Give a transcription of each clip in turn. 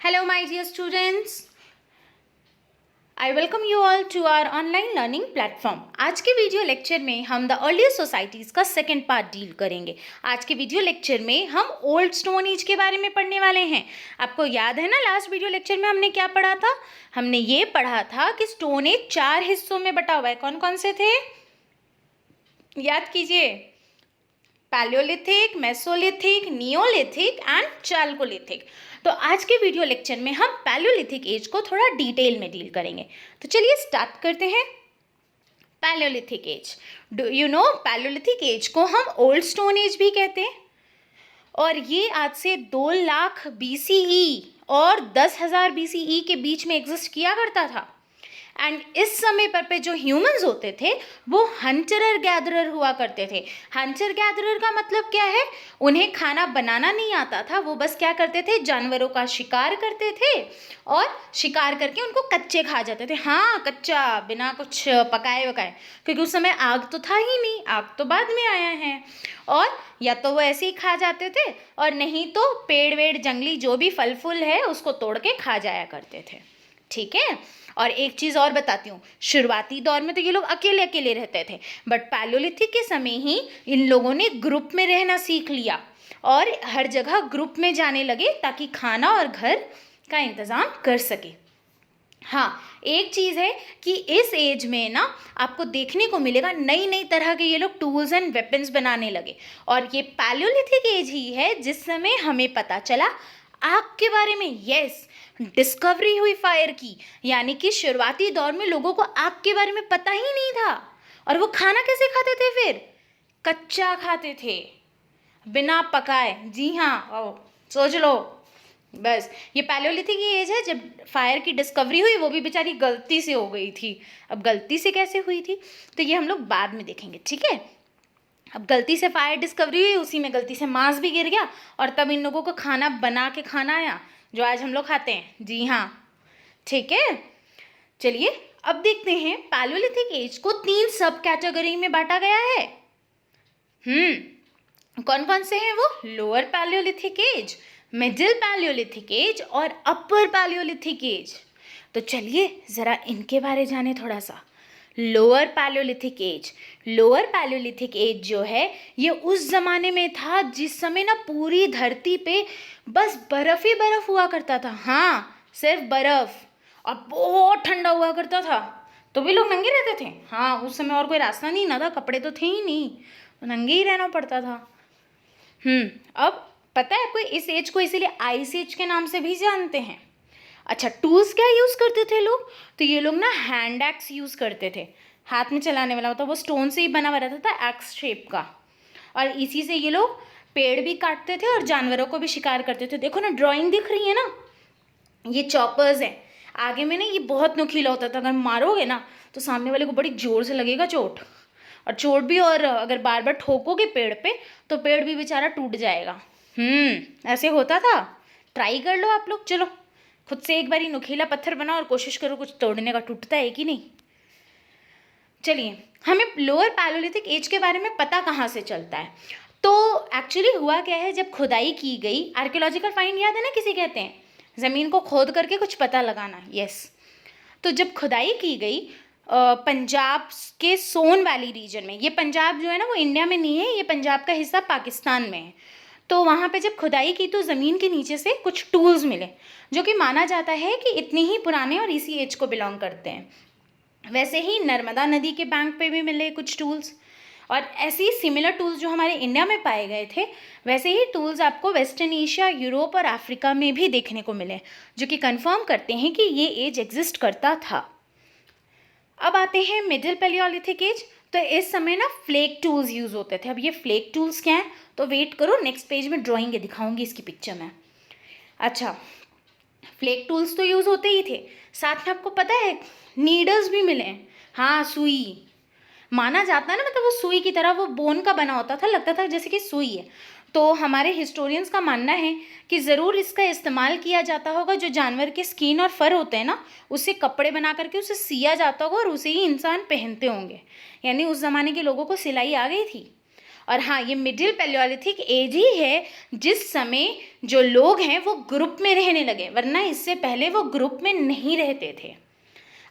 Hello, my dear students. I welcome you all to our online learning platform. आज के video lecture में हम the earlier societies का second part deal करेंगे. आज के वीडियो लेक्चर में हम ओल्ड स्टोन एज के बारे में पढ़ने वाले हैं. आपको याद है ना, लास्ट वीडियो लेक्चर में हमने क्या पढ़ा था? हमने ये पढ़ा था कि स्टोन एज 4 हिस्सों में बटा हुआ है. कौन कौन से थे? याद कीजिए. Palaeolithic, Mesolithic, Neolithic and chalcolithic. तो आज के वीडियो लेक्चर में हम पैलियोलिथिक एज को थोड़ा डिटेल में डील करेंगे. तो चलिए स्टार्ट करते हैं. Palaeolithic age, do you know, palaeolithic age को हम ओल्ड स्टोन एज भी कहते हैं और ये आज से 2 लाख BCE और 10,000 BCE के बीच में एग्जिस्ट किया करता था. एंड इस समय पर पे जो ह्यूमंस होते थे वो हंटर गैदरर हुआ करते थे. हंटर गैदरर का मतलब क्या है? उन्हें खाना बनाना नहीं आता था. वो बस क्या करते थे? जानवरों का शिकार करते थे और शिकार करके उनको कच्चे खा जाते थे. हाँ, कच्चा, बिना कुछ पकाए वकाए, क्योंकि उस समय आग तो था ही नहीं. आग तो बाद में आया है. और या तो वो ऐसे ही खा जाते थे और नहीं तो पेड़ वेड़ जंगली जो भी फल फूल है उसको तोड़ के खा जाया करते थे. ठीक है. और एक चीज़ और बताती हूँ, शुरुआती दौर में तो ये लोग अकेले अकेले रहते थे, बट पैलियोलिथिक के समय ही इन लोगों ने ग्रुप में रहना सीख लिया और हर जगह ग्रुप में जाने लगे ताकि खाना और घर का इंतज़ाम कर सके. हाँ, एक चीज़ है कि इस एज में ना आपको देखने को मिलेगा नई नई तरह के ये लोग टूल्स एंड वेपन्स बनाने लगे. और ये पैलियोलिथिक एज ही है जिस समय हमें पता चला आग के बारे में. यस, डिस्कवरी हुई फायर की. यानी कि शुरुआती दौर में लोगों को आग के बारे में पता ही नहीं था. और वो खाना कैसे खाते थे? फिर कच्चा खाते थे, बिना पकाए. जी हाँ, सोच लो. बस ये पैलियोलिथिक की एज है जब फायर की डिस्कवरी हुई. वो भी बेचारी गलती से हो गई थी. अब गलती से कैसे हुई थी तो ये हम लोग बाद में देखेंगे. ठीक है. अब गलती से फायर डिस्कवरी हुई, उसी में गलती से मांस भी गिर गया और तब इन लोगों को खाना बना के खाना आया जो आज हम लोग खाते हैं. जी हाँ, ठीक है. चलिए अब देखते हैं पैलियोलिथिक एज को 3 सब कैटेगरी में बांटा गया है. कौन कौन से हैं वो? Lower palaeolithic age, middle palaeolithic age और अपर पैलियोलिथिक एज. तो चलिए ज़रा इनके बारे जाने थोड़ा सा. Lower palaeolithic age. Lower palaeolithic age जो है ये उस ज़माने में था जिस समय ना पूरी धरती पे बस बर्फ़ ही बर्फ़ हुआ करता था. हाँ, सिर्फ बर्फ़. और बहुत ठंडा हुआ करता था. तो भी लोग नंगे रहते थे. हाँ, उस समय और कोई रास्ता नहीं ना था, कपड़े तो थे ही नहीं, तो नंगे ही रहना पड़ता था. अब पता है आपको, इस एज को इसीलिए आइस एज के नाम से भी जानते हैं. अच्छा, टूल्स क्या यूज़ करते थे लोग? तो ये लोग ना हैंड एक्स यूज़ करते थे. हाथ में चलाने वाला होता, वो स्टोन से ही बना हुआ रहता था, एक्स शेप का. और इसी से ये लोग पेड़ भी काटते थे और जानवरों को भी शिकार करते थे. देखो ना, ड्राइंग दिख रही है ना, ये चॉपर्स हैं. आगे में ना ये बहुत नुकीला होता था. अगर मारोगे ना तो सामने वाले को बड़ी ज़ोर से लगेगा चोट. और चोट भी, और अगर बार बार ठोकोगे पेड़ पे तो पेड़ भी बेचारा टूट जाएगा. ऐसे होता था. ट्राई कर लो आप लोग. चलो खुद से एक बार ही नुकीला पत्थर बनाओ और कोशिश करो कुछ तोड़ने का. टूटता है कि नहीं? चलिए, हमें लोअर पैलियोलिथिक एज के बारे में पता कहाँ से चलता है? तो एक्चुअली हुआ क्या है, जब खुदाई की गई, आर्कियोलॉजिकल फाइंड याद है ना किसे कहते हैं? ज़मीन को खोद करके कुछ पता लगाना. यस. तो जब खुदाई की गई पंजाब के सोन वैली रीजन में, ये पंजाब जो है ना वो इंडिया में नहीं है, ये पंजाब का हिस्सा पाकिस्तान में है. तो वहाँ पे जब खुदाई की तो ज़मीन के नीचे से कुछ टूल्स मिले जो कि माना जाता है कि इतनी ही पुराने और इसी एज को बिलोंग करते हैं. वैसे ही नर्मदा नदी के बैंक पे भी मिले कुछ टूल्स. और ऐसे ही सिमिलर टूल्स जो हमारे इंडिया में पाए गए थे, वैसे ही टूल्स आपको वेस्टर्न एशिया, यूरोप और अफ्रीका में भी देखने को मिले, जो कि कंफर्म करते हैं कि ये एज एग्जिस्ट करता था. अब आते हैं मिडिल पैलियोलिथिक एज. तो इस समय ना फ्लेक टूल्स यूज़ होते थे. अब ये फ्लेक टूल्स क्या हैं तो वेट करो, नेक्स्ट पेज में ड्राइंग दिखाऊंगी इसकी पिक्चर में. अच्छा, फ्लेक टूल्स तो यूज़ होते ही थे, साथ में आपको पता है नीडल्स भी मिले. हाँ, सुई माना जाता है ना, मतलब वो सुई की तरह वो बोन का बना होता था, लगता था जैसे कि सुई है. तो हमारे हिस्टोरियंस का मानना है कि ज़रूर इसका इस्तेमाल किया जाता होगा. जो जानवर के स्किन और फर होते हैं ना, उससे कपड़े बना करके उसे सिया जाता होगा और उसे ही इंसान पहनते होंगे. यानी उस ज़माने के लोगों को सिलाई आ गई थी. और हाँ, ये मिडिल पैलियोलिथिक एज ही है जिस समय जो लोग हैं वो ग्रुप में रहने लगे, वरना इससे पहले वो ग्रुप में नहीं रहते थे।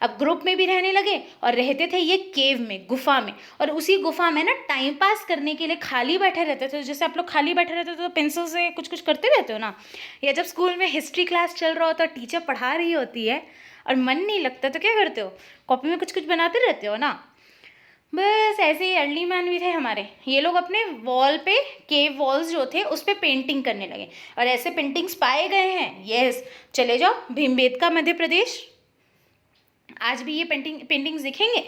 अब ग्रुप में भी रहने लगे और रहते थे ये केव में, गुफा में, और उसी गुफा में ना टाइम पास करने के लिए खाली बैठे रहते थे। जैसे आप लोग खाली बैठे रहते हो तो पेंसिल से कुछ कुछ करते रहते हो ना, या जब स्कूल में हिस्ट्री क्लास चल रहा होता है, टीचर पढ़ा रही होती है और मन नहीं लगता तो क्या करते हो, कॉपी में कुछ कुछ बनाते रहते हो ना। बस ऐसे ही अर्ली मैन भी थे हमारे, ये लोग अपने वॉल पे, केव वॉल्स जो थे उस पर पेंटिंग करने लगे, और ऐसे पेंटिंग्स पाए गए हैं। यस, चले जाओ भीमबेटका मध्य प्रदेश, आज भी ये पेंटिंग्स दिखेंगे।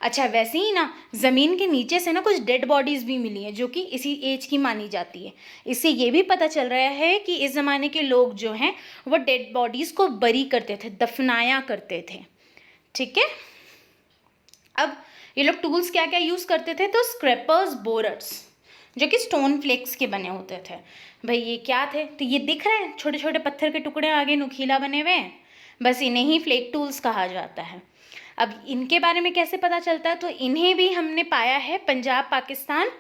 अच्छा, वैसे ही ना ज़मीन के नीचे से ना कुछ डेड बॉडीज़ भी मिली हैं जो कि इसी एज की मानी जाती है। इससे ये भी पता चल रहा है कि इस ज़माने के लोग जो हैं वो डेड बॉडीज़ को बरी करते थे, दफनाया करते थे। ठीक है, अब ये लोग टूल्स क्या क्या यूज़ करते थे, तो स्क्रैपर्स, बोरर्स, जो कि स्टोन फ्लेक्स के बने होते थे। भाई ये क्या थे, तो ये दिख रहे हैं छोटे छोटे पत्थर के टुकड़े आगे नुकीला बने हुए हैं, बस इन्हें ही फ्लेक टूल्स कहा जाता है। अब इनके बारे में कैसे पता चलता है, तो इन्हें भी हमने पाया है पंजाब पाकिस्तान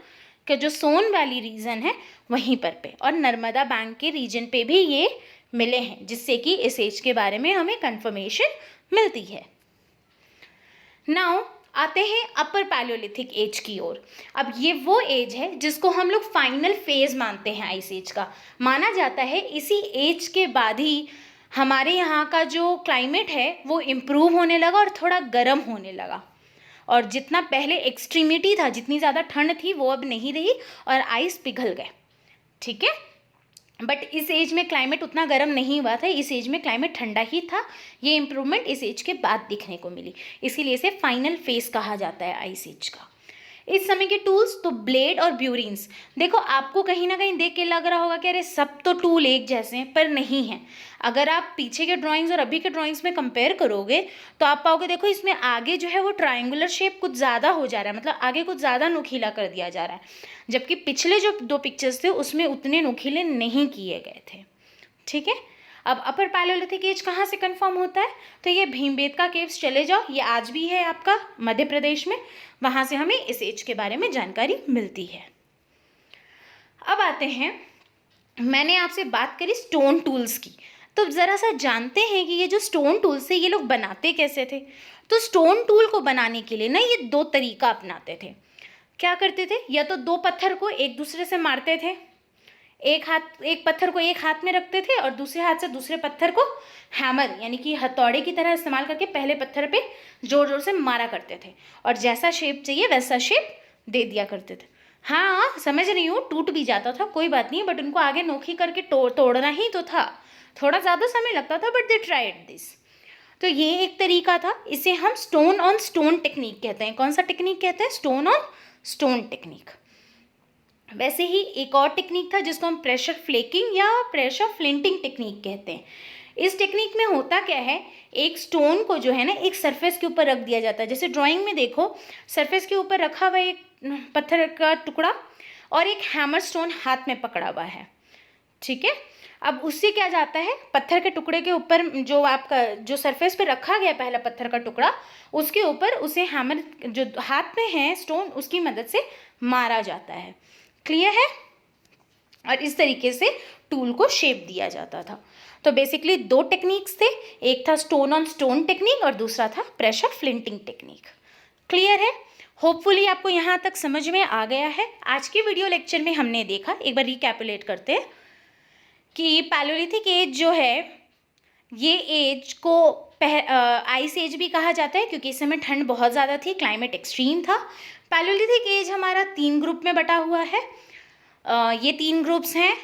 का जो सोन वैली रीजन है वहीं पे, और नर्मदा बैंक के रीजन पे भी ये मिले हैं, जिससे कि इस एज के बारे में हमें कंफर्मेशन मिलती है। नाउ आते हैं अपर पैलियोलिथिक एज की ओर। अब ये वो एज है जिसको हम लोग फाइनल फेज मानते हैं आइस एज का। माना जाता है इसी एज के बाद ही हमारे यहाँ का जो क्लाइमेट है वो इम्प्रूव होने लगा और थोड़ा गर्म होने लगा, और जितना पहले एक्सट्रीमिटी था, जितनी ज़्यादा ठंड थी वो अब नहीं रही और आइस पिघल गए। ठीक है, बट इस एज में क्लाइमेट उतना गर्म नहीं हुआ था, इस एज में क्लाइमेट ठंडा ही था। ये इम्प्रूवमेंट इस एज के बाद दिखने को मिली, इसीलिए इसे फाइनल फेज कहा जाता है आइस एज का। इस समय के टूल्स तो ब्लेड और ब्यूरिन्स। देखो, आपको कहीं ना कहीं देख के लग रहा होगा कि अरे सब तो टूल एक जैसे हैं, पर नहीं हैं। अगर आप पीछे के ड्राइंग्स और अभी के ड्राइंग्स में कंपेयर करोगे तो आप पाओगे, देखो इसमें आगे जो है वो ट्रायंगुलर शेप कुछ ज़्यादा हो जा रहा है, मतलब आगे कुछ ज़्यादा नुकीला कर दिया जा रहा है, जबकि पिछले जो 2 पिक्चर्स थे उसमें उतने नुकीले नहीं किए गए थे। ठीक है, अब अपर पैलियोलिथिक एज कहाँ से कंफर्म होता है, तो ये भीमबेटका केव्स चले जाओ, ये आज भी है आपका मध्य प्रदेश में, वहाँ से हमें इस एज के बारे में जानकारी मिलती है। अब आते हैं, मैंने आपसे बात करी स्टोन टूल्स की, तो ज़रा सा जानते हैं कि ये जो स्टोन टूल्स थे ये लोग बनाते कैसे थे। तो स्टोन टूल को बनाने के लिए ना ये 2 तरीका अपनाते थे। क्या करते थे, या तो 2 पत्थर को एक दूसरे से मारते थे, एक पत्थर को एक हाथ में रखते थे और दूसरे हाथ से दूसरे पत्थर को हैमर यानी कि हथौड़े की तरह इस्तेमाल करके पहले पत्थर पे जोर जोर से मारा करते थे, और जैसा शेप चाहिए वैसा शेप दे दिया करते थे। हाँ, समझ रही हूँ, टूट भी जाता था, कोई बात नहीं, बट उनको आगे नोखी करके तोड़ना ही तो था, थोड़ा ज़्यादा समय लगता था, बट दे ट्राइड दिस। तो ये एक तरीका था, इसे हम स्टोन ऑन स्टोन टेक्निक कहते हैं। कौन सा टेक्निक कहते हैं, स्टोन ऑन स्टोन टेक्निक। वैसे ही एक और टेक्निक था जिसको हम प्रेशर फ्लेकिंग या प्रेशर फ्लिंटिंग टेक्निक कहते हैं। इस टेक्निक में होता क्या है, एक स्टोन को जो है ना एक सरफेस के ऊपर रख दिया जाता है, जैसे ड्राइंग में देखो सरफेस के ऊपर रखा हुआ एक पत्थर का टुकड़ा और एक हैमर स्टोन हाथ में पकड़ा हुआ है। ठीक है, अब उससे क्या जाता है, पत्थर के टुकड़े के ऊपर जो आपका जो सरफेस पे रखा गया पहला पत्थर का टुकड़ा, उसके ऊपर उसे हैमर जो हाथ में है स्टोन उसकी मदद से मारा जाता है। क्लियर है, और इस तरीके से टूल को शेप दिया जाता था। तो बेसिकली 2 टेक्निक्स थे, एक था स्टोन ऑन स्टोन टेक्निक और दूसरा था प्रेशर फ्लिंटिंग टेक्निक। क्लियर है, होपफुली आपको यहाँ तक समझ में आ गया है। आज के वीडियो लेक्चर में हमने देखा, एक बार रिकैपुलेट करते हैं कि पैलियोलिथिक एज जो है ये एज को आइस एज भी कहा जाता है क्योंकि इस समय ठंड बहुत ज़्यादा थी, क्लाइमेट एक्सट्रीम था। पैलियोलिथिक एज हमारा 3 ग्रुप में बटा हुआ है। ये 3 ग्रुप्स हैं,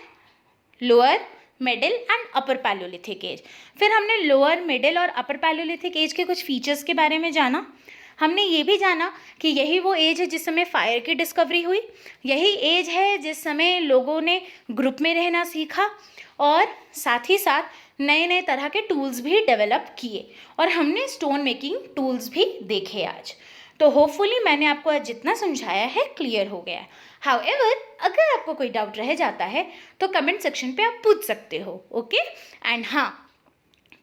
lower, middle and upper palaeolithic age. फिर हमने लोअर, मिडिल और अपर पैलियोलिथिक एज के कुछ फीचर्स के बारे में जाना। हमने ये भी जाना कि यही वो एज है जिस समय फायर की डिस्कवरी हुई, यही एज है जिस समय लोगों ने ग्रुप में रहना सीखा, और साथ ही साथ नए नए तरह के टूल्स भी डेवलप किए, और हमने स्टोन मेकिंग टूल्स भी देखे आज। तो होपफुली मैंने आपको आज जितना समझाया है क्लियर हो गया है। हाउएवर, अगर आपको कोई डाउट रह जाता है तो कमेंट सेक्शन पे आप पूछ सकते हो। ओके, एंड हाँ,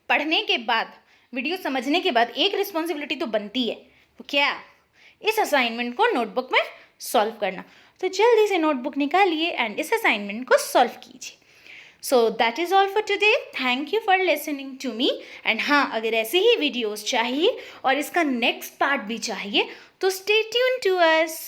पढ़ने के बाद, वीडियो समझने के बाद एक रिस्पॉन्सिबिलिटी तो बनती है, वो क्या, इस असाइनमेंट को नोटबुक में सॉल्व करना। तो जल्दी से नोटबुक निकालिए एंड इस असाइनमेंट को सॉल्व कीजिए। So that is all for today. Thank you for listening to me. And हाँ, अगर ऐसे ही वीडियोस चाहिए और इसका नेक्स्ट पार्ट भी चाहिए तो स्टे ट्यून टू अस।